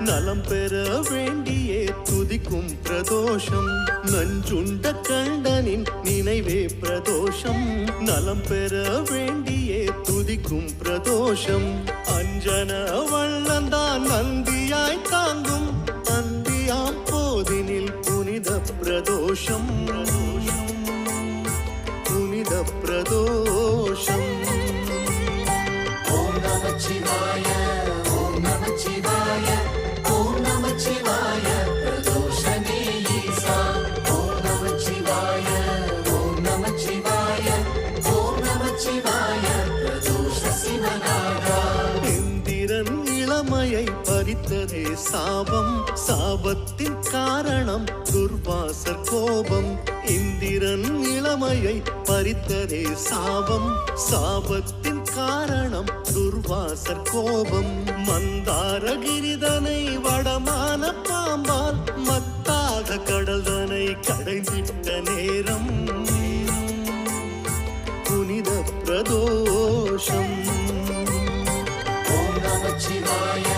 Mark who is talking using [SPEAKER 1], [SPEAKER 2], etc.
[SPEAKER 1] நலம் பெற வேண்டியே துதிக்கும் பிரதோஷம் நஞ்சுண்ட கண்டனின் நினைவே பிரதோஷம் நலம் பெற வேண்டியே துதிக்கும் பிரதோஷம் அஞ்சன வள்ளந்தான் நந்தியாய் தாங்கும் அந்தியாம் போதினில் புனித பிரதோஷம் புனித பிரதோஷம்
[SPEAKER 2] ஓம் நமச்சிவாய ஓம் நமச்சிவாய ஓம் நமச்சிவாய பிரதோஷமே ஈசா ஓம் நமச்சிவாய ஓம் நமச்சிவாய ஓம் நமச்சிவாய பிரதோஷ சிவநாதா
[SPEAKER 1] இந்திரன் இளமையை பறித்ததே சாபம் சாபத்தின் காரணம் துர்வாசர் கோபம் இந்திரன் இளமையை பறித்ததே சாபம் சாபத்தின் காரணம் துர்வாசர் கோபம் மந்தாரகிரிதனை வடமான பாம்பால் மத்தாக கடல்தனை கடைந்திட்ட நேரம் புனித பிரதோஷம்
[SPEAKER 2] ஓம் நமச்சிவாய